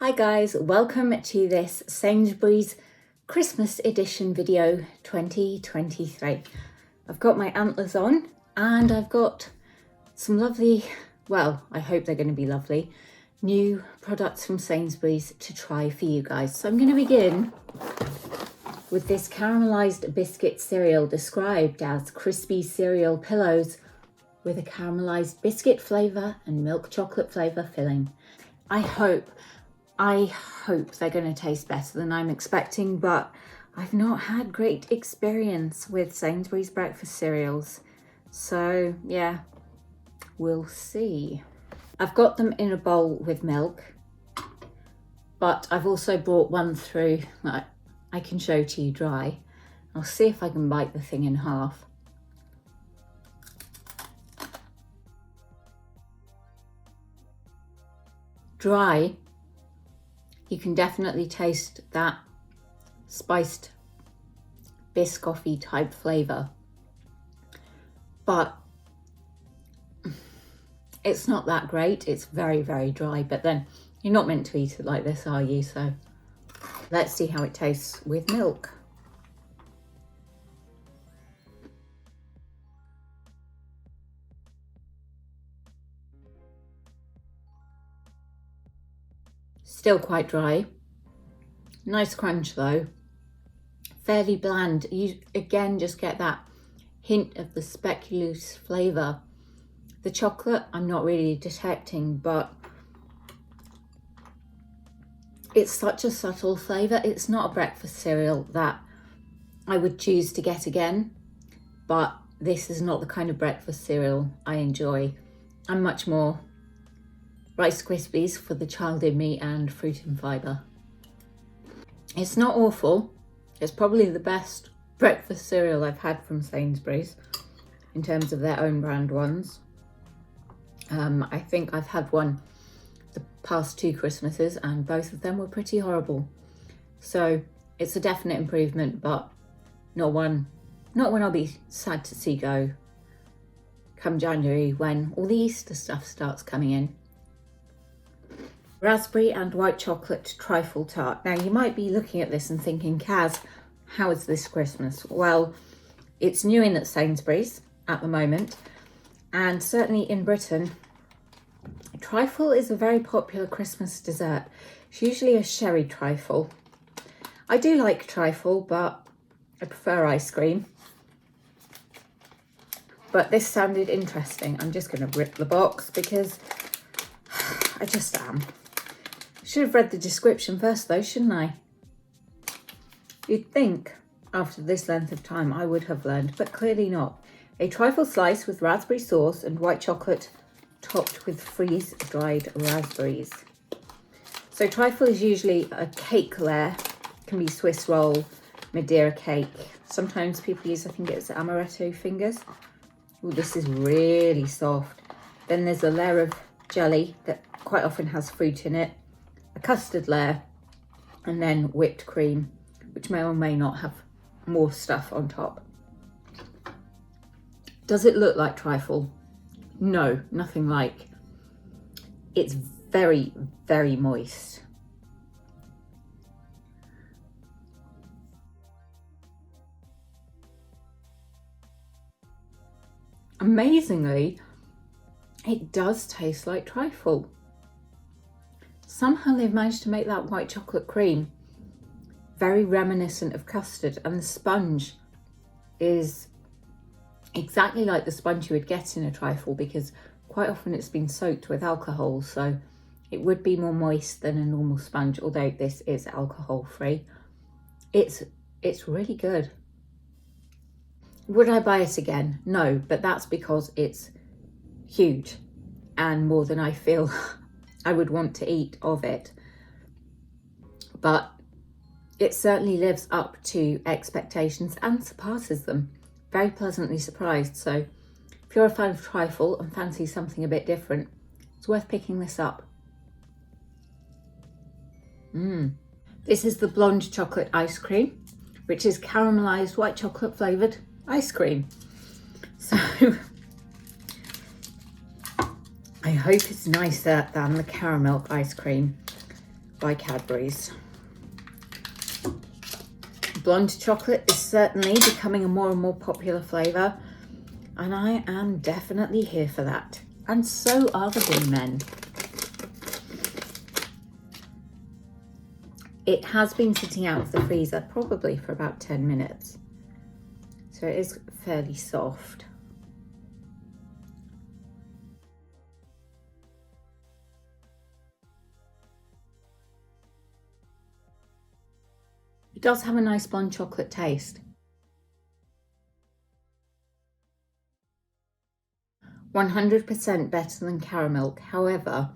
Hi guys, welcome to this Sainsbury's Christmas edition video 2023. I've got my antlers on and I've got some lovely, well, I hope they're going to be lovely, new products from Sainsbury's to try for you guys. So I'm going to begin with this caramelised biscuit cereal described as crispy cereal pillows with a caramelised biscuit flavour and milk chocolate flavour filling. I hope they're going to taste better than I'm expecting, but I've not had great experience with Sainsbury's breakfast cereals. So yeah, we'll see. I've got them in a bowl with milk, but I've also brought one through that I can show to you dry. I'll see if I can bite the thing in half. Dry, you can definitely taste that spiced Biscoffy type flavour, but it's not that great. It's very, very dry, but then you're not meant to eat it like this, are you? So let's see how it tastes with milk. Still quite dry. Nice crunch though. Fairly bland. You again just get that hint of the speculoos flavour. The chocolate I'm not really detecting, but it's such a subtle flavour. It's not a breakfast cereal that I would choose to get again, but this is not the kind of breakfast cereal I enjoy. I'm much more Rice Krispies for the child in me and fruit and fibre. It's not awful. It's probably the best breakfast cereal I've had from Sainsbury's in terms of their own brand ones. I think I've had one the past 2 Christmases and both of them were pretty horrible. So it's a definite improvement, but not one I'll be sad to see go come January when all the Easter stuff starts coming in. Raspberry and white chocolate trifle tart. Now you might be looking at this and thinking, Kaz, how is this Christmas? Well, it's new in at Sainsbury's at the moment, and certainly in Britain, trifle is a very popular Christmas dessert. It's usually a sherry trifle. I do like trifle, but I prefer ice cream. But this sounded interesting. I'm just going to rip the box because I just am. Should have read the description first though, shouldn't I? You'd think after this length of time I would have learned, but clearly not. A trifle slice with raspberry sauce and white chocolate topped with freeze-dried raspberries. So trifle is usually a cake layer, can be Swiss roll, Madeira cake. Sometimes people use, I think it's amaretto fingers. Oh, this is really soft. Then there's a layer of jelly that quite often has fruit in it, a custard layer, and then whipped cream, which may or may not have more stuff on top. Does it look like trifle? No, nothing like. It's very, very moist. Amazingly, it does taste like trifle. Somehow they've managed to make that white chocolate cream very reminiscent of custard, and the sponge is exactly like the sponge you would get in a trifle, because quite often it's been soaked with alcohol, so it would be more moist than a normal sponge, although this is alcohol free. It's really good. Would I buy it again? No, but that's because it's huge and more than I feel I would want to eat of it. But it certainly lives up to expectations and surpasses them. Very pleasantly surprised. So if you're a fan of trifle and fancy something a bit different, it's worth picking this up. This is the blonde chocolate ice cream, which is caramelized white chocolate flavored ice cream. So I hope it's nicer than the caramel ice cream. by Cadbury's. Blonde chocolate is certainly becoming a more and more popular flavour, and I am definitely here for that. And so are the Wee Men. It has been sitting out of the freezer probably for about 10 minutes, so it is fairly soft. It does have a nice blonde chocolate taste. 100% better than caramel. However,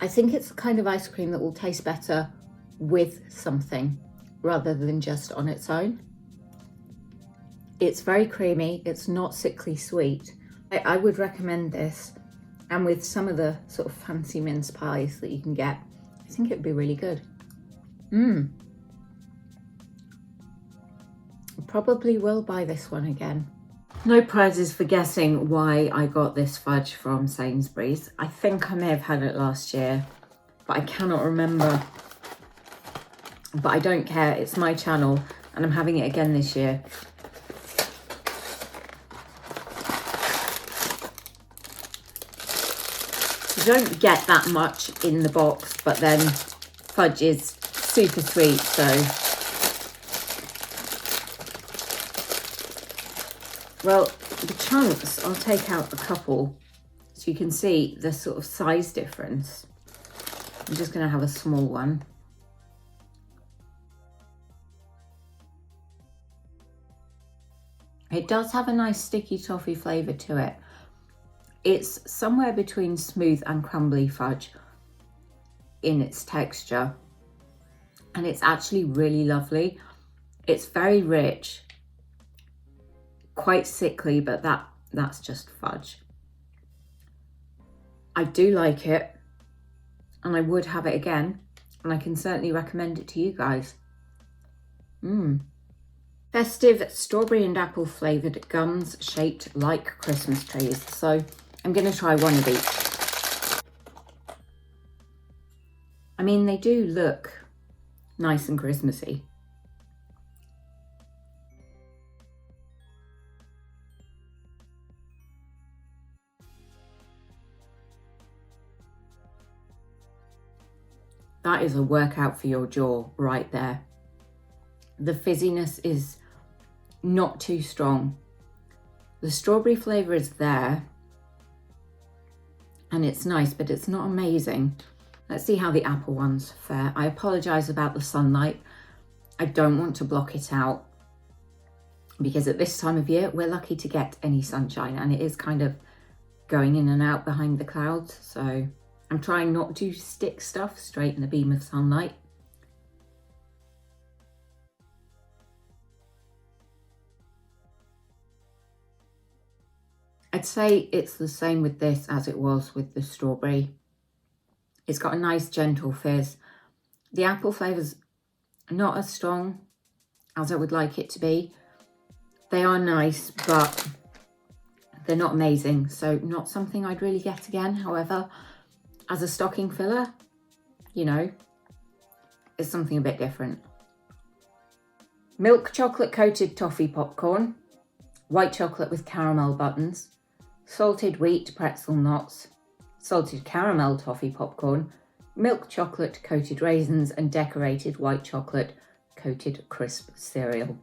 I think it's the kind of ice cream that will taste better with something rather than just on its own. It's very creamy, it's not sickly sweet. I would recommend this, and with some of the sort of fancy mince pies that you can get, I think it would be really good. Probably will buy this one again. No prizes for guessing why I got this fudge from Sainsbury's. I think I may have had it last year, but I cannot remember. But I don't care, it's my channel and I'm having it again this year. You don't get that much in the box, but then fudge is super sweet, so. Well, the chunks, I'll take out a couple so you can see the sort of size difference. I'm just going to have a small one. It does have a nice sticky toffee flavour to it. It's somewhere between smooth and crumbly fudge in its texture, and it's actually really lovely. It's very rich, quite sickly, but that's just fudge. I do like it, and I would have it again, and I can certainly recommend it to you guys. Festive strawberry and apple flavoured gums shaped like Christmas trees. So I'm going to try one of each. I mean, they do look nice and Christmassy. That is a workout for your jaw right there. The fizziness is not too strong. The strawberry flavour is there and it's nice, but it's not amazing. Let's see how the apple ones fare. I apologise about the sunlight. I don't want to block it out because at this time of year, we're lucky to get any sunshine, and it is kind of going in and out behind the clouds. So I'm trying not to stick stuff straight in a beam of sunlight. I'd say it's the same with this as it was with the strawberry. It's got a nice gentle fizz. The apple flavour's not as strong as I would like it to be. They are nice, but they're not amazing. So not something I'd really get again. However, as a stocking filler, you know, it's something a bit different. Milk chocolate coated toffee popcorn, white chocolate with caramel buttons, salted wheat pretzel knots, salted caramel toffee popcorn, milk chocolate coated raisins, and decorated white chocolate coated crisp cereal.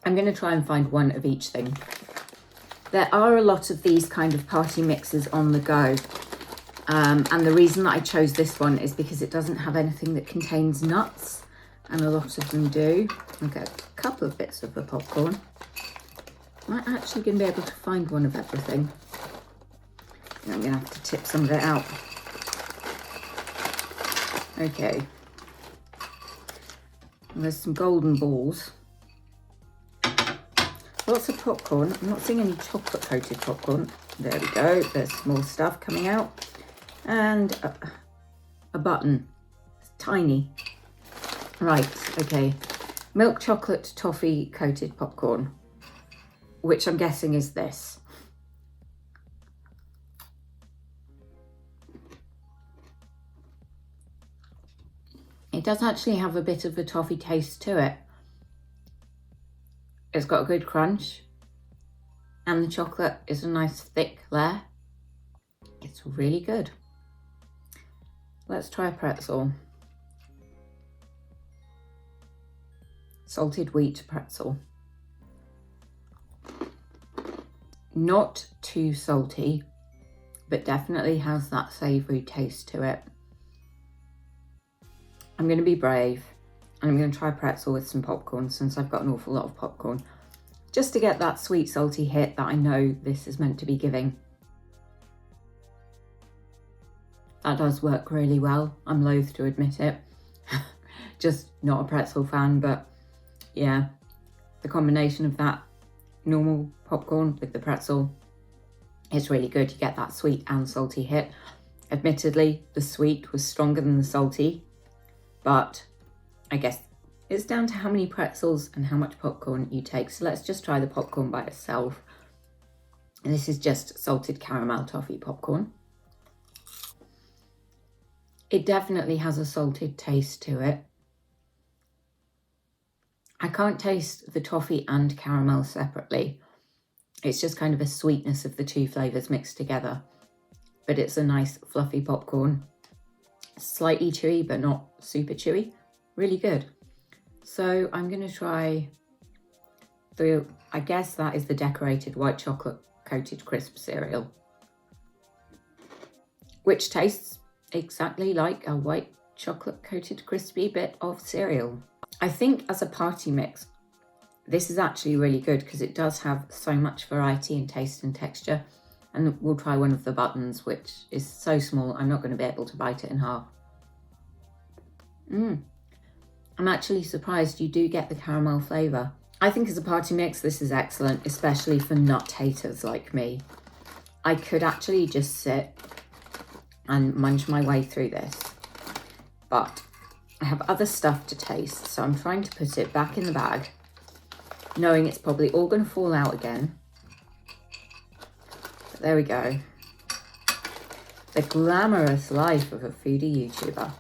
I'm going to try and find one of each thing. There are a lot of these kind of party mixes on the go. And the reason that I chose this one is because it doesn't have anything that contains nuts, and a lot of them do. I'll get a couple of bits of the popcorn. I'm actually going to be able to find one of everything. I'm going to have to tip some of it out. Okay. And there's some golden balls. Lots of popcorn. I'm not seeing any chocolate coated popcorn. There we go. There's more stuff coming out. And a button. It's tiny. Right, okay. Milk chocolate toffee coated popcorn, which I'm guessing is this. It does actually have a bit of a toffee taste to it. It's got a good crunch, and the chocolate is a nice thick layer. It's really good. Let's try a pretzel. Salted wheat pretzel. Not too salty, but definitely has that savoury taste to it. I'm going to be brave and I'm going to try pretzel with some popcorn, since I've got an awful lot of popcorn, just to get that sweet salty hit that I know this is meant to be giving. That does work really well. I'm loath to admit it. Just not a pretzel fan, but yeah, the combination of that normal popcorn with the pretzel is really good. You get that sweet and salty hit. Admittedly, the sweet was stronger than the salty, but I guess it's down to how many pretzels and how much popcorn you take. So let's just try the popcorn by itself. And this is just salted caramel toffee popcorn. It definitely has a salted taste to it. I can't taste the toffee and caramel separately. It's just kind of a sweetness of the two flavours mixed together. But it's a nice fluffy popcorn. Slightly chewy, but not super chewy. Really good. So I'm going to try I guess that is the decorated white chocolate coated crisp cereal, which tastes exactly like a white chocolate coated crispy bit of cereal. I think as a party mix, this is actually really good because it does have so much variety in taste and texture. And we'll try one of the buttons, which is so small, I'm not going to be able to bite it in half. I'm actually surprised you do get the caramel flavour. I think as a party mix, this is excellent, especially for nut haters like me. I could actually just sit and munch my way through this, but I have other stuff to taste, so I'm trying to put it back in the bag, knowing it's probably all going to fall out again. But there we go. The glamorous life of a foodie YouTuber.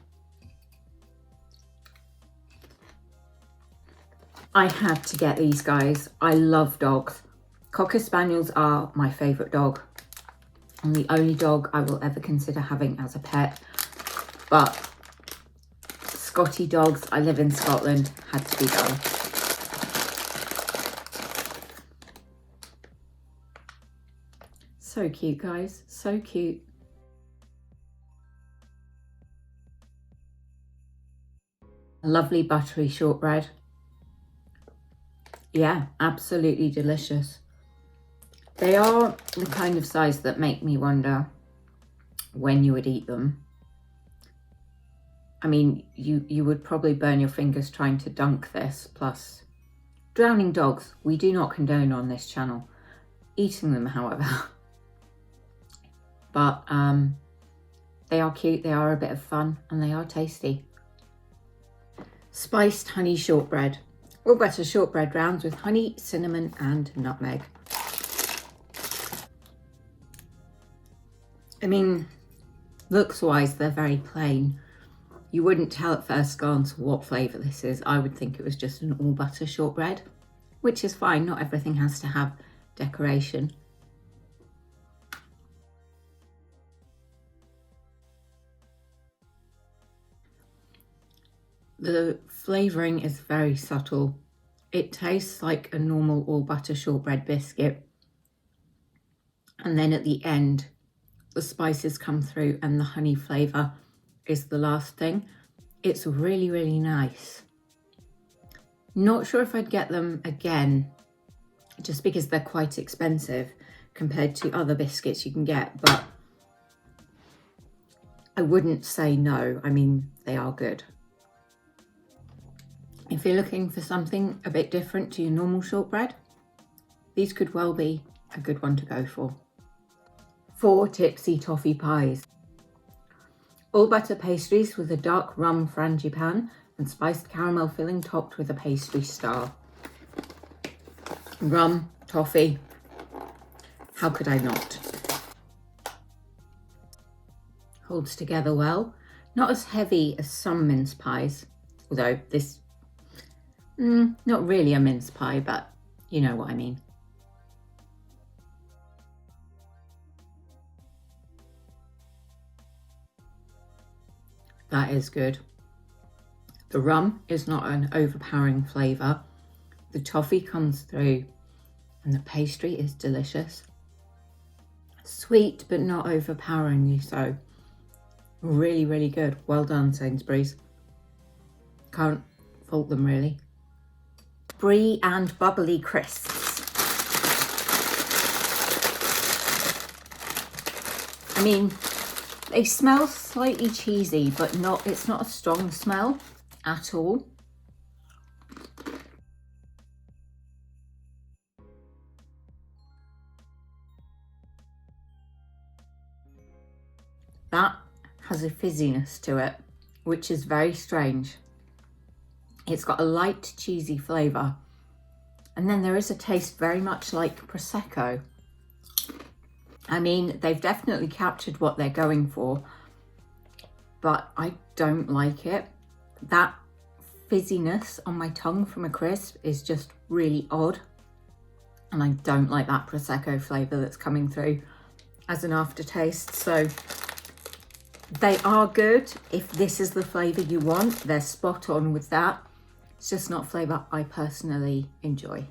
I had to get these guys. I love dogs. Cocker Spaniels are my favourite dog, and the only dog I will ever consider having as a pet. But Scotty dogs, I live in Scotland, had to be done. So cute, guys, so cute. Lovely buttery shortbread. Yeah, absolutely delicious. They are the kind of size that make me wonder when you would eat them. I mean, you would probably burn your fingers trying to dunk this, plus drowning dogs. We do not condone on this channel eating them, however. But they are cute, they are a bit of fun, and they are tasty. Spiced honey shortbread. All butter shortbread rounds with honey, cinnamon and nutmeg. I mean, looks wise, they're very plain. You wouldn't tell at first glance what flavour this is. I would think it was just an all butter shortbread, which is fine. Not everything has to have decoration. The flavouring is very subtle. It tastes like a normal all butter shortbread biscuit. And then at the end, the spices come through and the honey flavour is the last thing. It's really, really nice. Not sure if I'd get them again, just because they're quite expensive compared to other biscuits you can get, but I wouldn't say no. I mean, they are good. If you're looking for something a bit different to your normal shortbread, these could well be a good one to go for. 4 tipsy toffee pies. All butter pastries with a dark rum frangipan and spiced caramel filling topped with a pastry star. Rum, toffee, how could I not? Holds together well, not as heavy as some mince pies, Although this, not really a mince pie, but you know what I mean. That is good. The rum is not an overpowering flavour. The toffee comes through and the pastry is delicious. Sweet, but not overpoweringly so. Really, really good. Well done, Sainsbury's. Can't fault them really. Brie and bubbly crisps. I mean, they smell slightly cheesy, but it's not a strong smell at all. That has a fizziness to it, which is very strange. It's got a light cheesy flavour, and then there is a taste very much like Prosecco. I mean, they've definitely captured what they're going for, but I don't like it. That fizziness on my tongue from a crisp is just really odd, and I don't like that Prosecco flavour that's coming through as an aftertaste. So they are good if this is the flavour you want. They're spot on with that. It's just not flavour I personally enjoy.